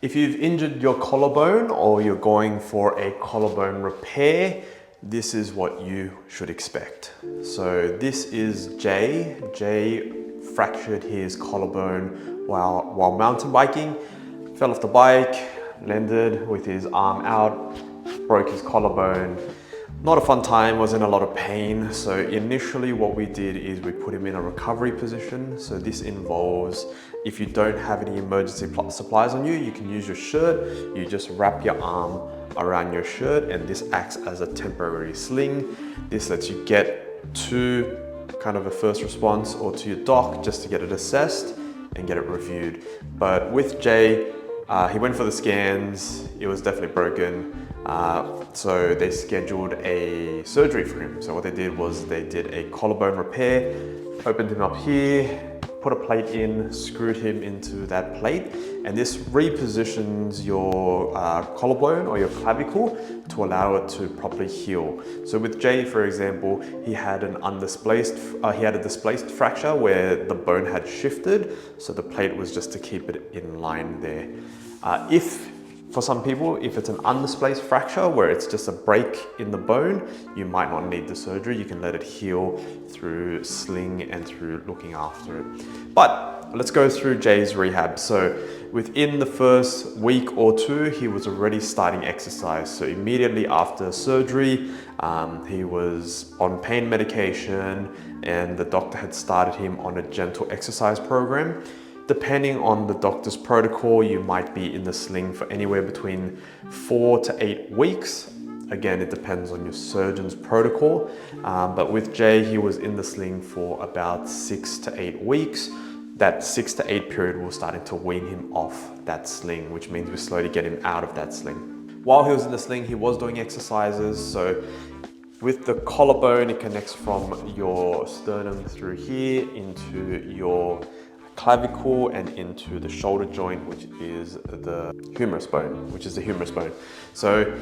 If you've injured your collarbone or you're going for a collarbone repair, this is what you should expect. So this is Jay. Jay fractured his collarbone while mountain biking, fell off the bike, landed with his arm out, broke his collarbone. Not a fun time, was in a lot of pain. So initially what we did is we put him in a recovery position. So this involves, if you don't have any emergency supplies on you, you can use your shirt. You just wrap your arm around your shirt and this acts as a temporary sling. This lets you get to kind of a first response or to your doc just to get it assessed and get it reviewed. But with Jay, he went for the scans, it was definitely broken. So they scheduled a surgery for him. So what they did was they did a collarbone repair, opened him up here, put a plate in, screwed him into that plate, and this repositions your collarbone or your clavicle to allow it to properly heal. So with Jay, for example, he had a displaced fracture where the bone had shifted, so the plate was just to keep it in line there. For some people, if it's an undisplaced fracture where it's just a break in the bone, you might not need the surgery. You can let it heal through sling and through looking after it. But let's go through Jay's rehab. So within the first week or two, he was already starting exercise. So immediately after surgery, he was on pain medication and the doctor had started him on a gentle exercise program. Depending on the doctor's protocol, you might be in the sling for anywhere between 4 to 8 weeks. Again, it depends on your surgeon's protocol. But with Jay, he was in the sling for about 6 to 8 weeks. That 6 to 8 period, we're starting to wean him off that sling, which means we slowly get him out of that sling. While he was in the sling, he was doing exercises. So with the collarbone, it connects from your sternum through here into your clavicle and into the shoulder joint, which is the humerus bone. So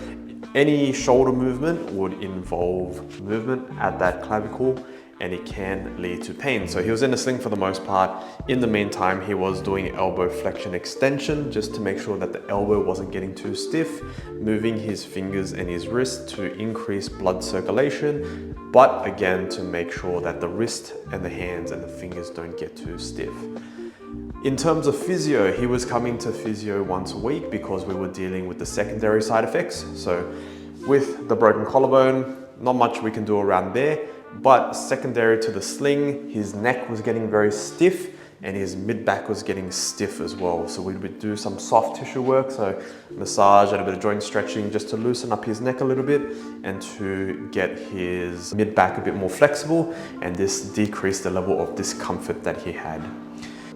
any shoulder movement would involve movement at that clavicle and it can lead to pain. So he was in a sling for the most part. In the meantime, he was doing elbow flexion extension just to make sure that the elbow wasn't getting too stiff, moving his fingers and his wrist to increase blood circulation, but again, to make sure that the wrist and the hands and the fingers don't get too stiff. In terms of physio, he was coming to physio once a week because we were dealing with the secondary side effects. So with the broken collarbone, not much we can do around there, but secondary to the sling, his neck was getting very stiff and his mid-back was getting stiff as well. So we would do some soft tissue work, so massage and a bit of joint stretching just to loosen up his neck a little bit and to get his mid-back a bit more flexible, and this decreased the level of discomfort that he had.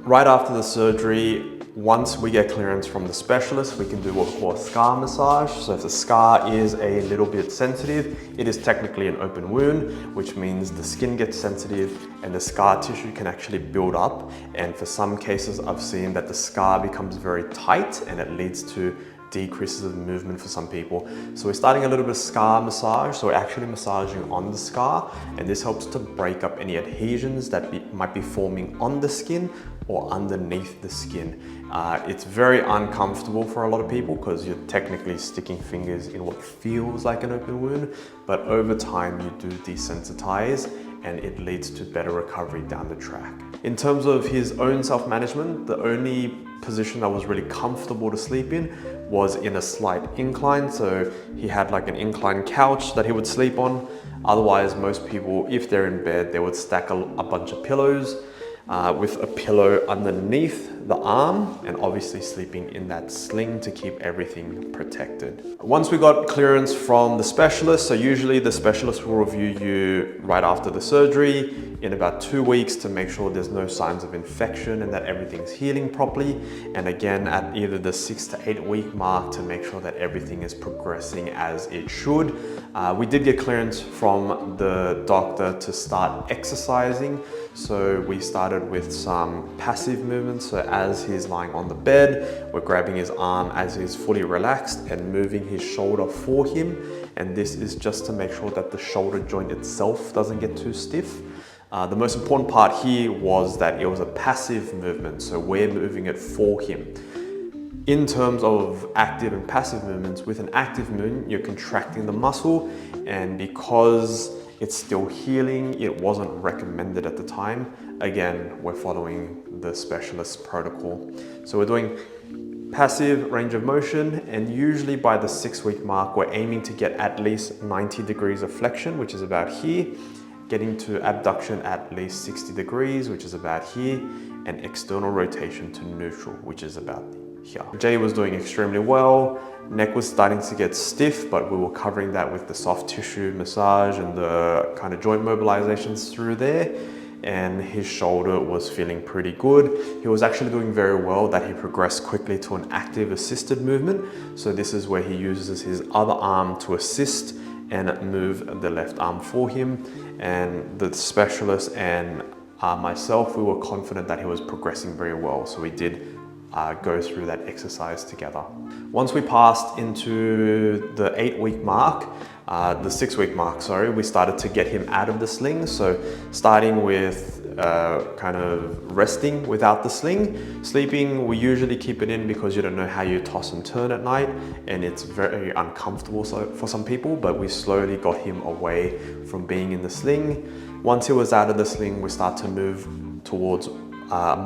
Right after the surgery, once we get clearance from the specialist, we can do what we call a scar massage. So if the scar is a little bit sensitive, it is technically an open wound, which means the skin gets sensitive and the scar tissue can actually build up. And for some cases, I've seen that the scar becomes very tight and it leads to decreases of movement for some people. So we're starting a little bit of scar massage. So we're actually massaging on the scar, and this helps to break up any adhesions that might be forming on the skin or underneath the skin. It's very uncomfortable for a lot of people because you're technically sticking fingers in what feels like an open wound, but over time you do desensitize and it leads to better recovery down the track. In terms of his own self-management, the only position that was really comfortable to sleep in was in a slight incline. So he had like an incline couch that he would sleep on. Otherwise, most people, if they're in bed, they would stack a bunch of pillows with a pillow underneath the arm and obviously sleeping in that sling to keep everything protected. Once we got clearance from the specialist, so usually the specialist will review you right after the surgery in about 2 weeks to make sure there's no signs of infection and that everything's healing properly. And again, at either the 6 to 8 week mark to make sure that everything is progressing as it should. We did get clearance from the doctor to start exercising. So we started with some passive movements. So as he's lying on the bed, we're grabbing his arm as he's fully relaxed and moving his shoulder for him. And this is just to make sure that the shoulder joint itself doesn't get too stiff. The most important part here was that it was a passive movement. So we're moving it for him. In terms of active and passive movements, with an active movement, you're contracting the muscle, and because it's still healing, it wasn't recommended at the time. Again, we're following the specialist protocol. So we're doing passive range of motion, and usually by the 6-week mark, we're aiming to get at least 90 degrees of flexion, which is about here, getting to abduction at least 60 degrees, which is about here, and external rotation to neutral, which is about here. Jay was doing extremely well. Neck was starting to get stiff, but we were covering that with the soft tissue massage and the kind of joint mobilizations through there. And his shoulder was feeling pretty good. He was actually doing very well that he progressed quickly to an active assisted movement. So this is where he uses his other arm to assist and move the left arm for him. And the specialist and myself, we were confident that he was progressing very well. So we did go through that exercise together. Once we passed into the 8-week mark, the 6-week mark, sorry, we started to get him out of the sling. So starting with kind of resting without the sling. Sleeping, we usually keep it in because you don't know how you toss and turn at night, and it's very uncomfortable for some people, but we slowly got him away from being in the sling. Once he was out of the sling, we start to move towards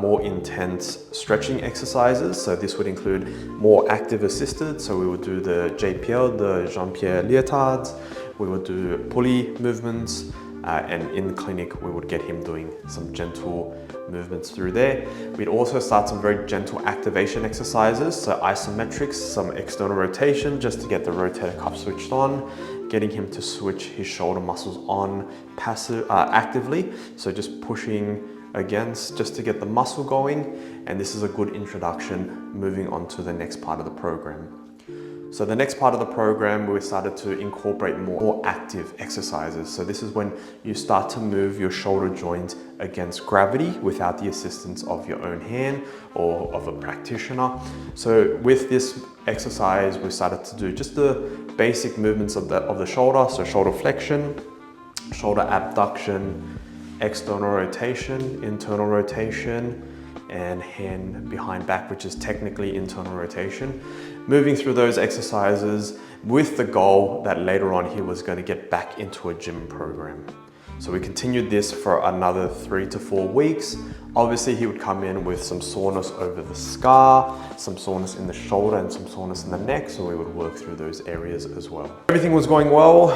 more intense stretching exercises. So this would include more active assisted. So we would do the JPL, the Jean-Pierre Leotards. We would do pulley movements. And in clinic, we would get him doing some gentle movements through there. We'd also start some very gentle activation exercises. So isometrics, some external rotation, just to get the rotator cuff switched on, getting him to switch his shoulder muscles on actively. So just pushing against just to get the muscle going, and this is a good introduction moving on to the next part of the program. So the next part of the program, we started to incorporate more active exercises. So this is when you start to move your shoulder joint against gravity without the assistance of your own hand or of a practitioner. So with this exercise, we started to do just the basic movements of the shoulder. So shoulder flexion, shoulder abduction, external rotation, internal rotation, and hand behind back, which is technically internal rotation. Moving through those exercises with the goal that later on he was going to get back into a gym program. So we continued this for another 3 to 4 weeks. Obviously he would come in with some soreness over the scar, some soreness in the shoulder, and some soreness in the neck. So we would work through those areas as well. Everything was going well.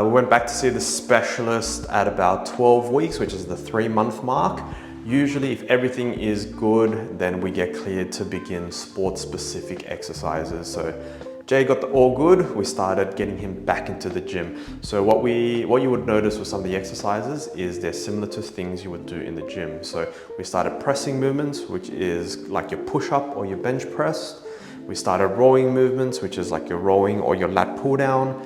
We went back to see the specialist at about 12 weeks, which is the 3-month mark. Usually if everything is good, then we get cleared to begin sport-specific exercises. So Jay got all good. We started getting him back into the gym. So what you would notice with some of the exercises is they're similar to things you would do in the gym. So we started pressing movements, which is like your push-up or your bench press. We started rowing movements, which is like your rowing or your lat pull down.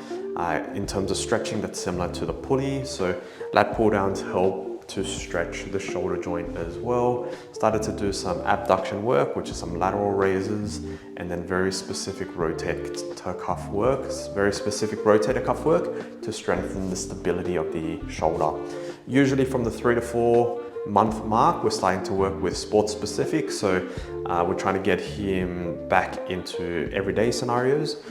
In terms of stretching, that's similar to the pulley. So lat pull downs help to stretch the shoulder joint as well. Started to do some abduction work, which is some lateral raises, and then very specific rotator cuff work to strengthen the stability of the shoulder. Usually from the 3 to 4 month mark, we're starting to work with sports specific. So we're trying to get him back into everyday scenarios.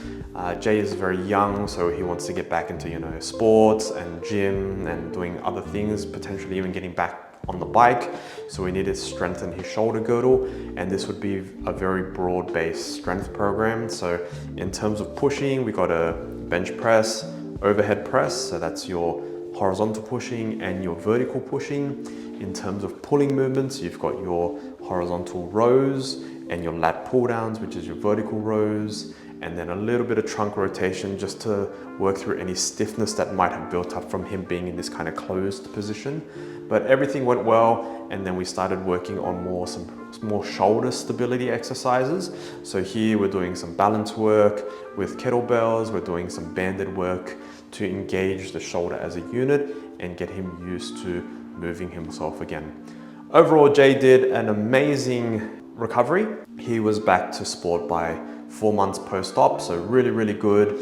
Jay is very young, so he wants to get back into, sports and gym and doing other things, potentially even getting back on the bike. So we need to strengthen his shoulder girdle, and this would be a very broad-based strength program. So in terms of pushing, we got a bench press, overhead press, so that's your horizontal pushing and your vertical pushing. In terms of pulling movements, you've got your horizontal rows and your lat pull downs, which is your vertical rows, and then a little bit of trunk rotation just to work through any stiffness that might have built up from him being in this kind of closed position. But everything went well, and then we started working on some more shoulder stability exercises. So here we're doing some balance work with kettlebells, we're doing some banded work to engage the shoulder as a unit and get him used to moving himself again. Overall, Jay did an amazing recovery. He was back to sport by 4 months post-op, so really, really good.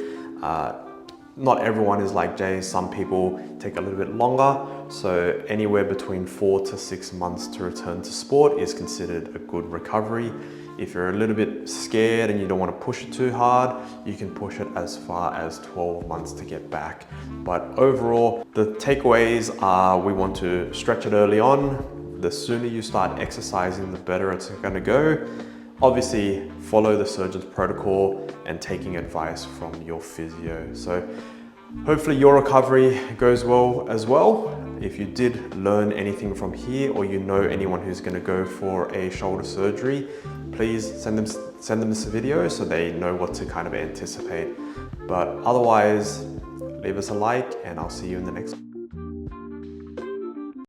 Not everyone is like Jay. Some people take a little bit longer. So anywhere between 4 to 6 months to return to sport is considered a good recovery. If you're a little bit scared and you don't want to push it too hard, you can push it as far as 12 months to get back. But overall, the takeaways are we want to stretch it early on. The sooner you start exercising, the better it's going to go. Obviously, follow the surgeon's protocol and taking advice from your physio. So hopefully your recovery goes well as well. If you did learn anything from here, or you know anyone who's going to go for a shoulder surgery, please send them this video so they know what to kind of anticipate. But otherwise, leave us a like and I'll see you in the next one.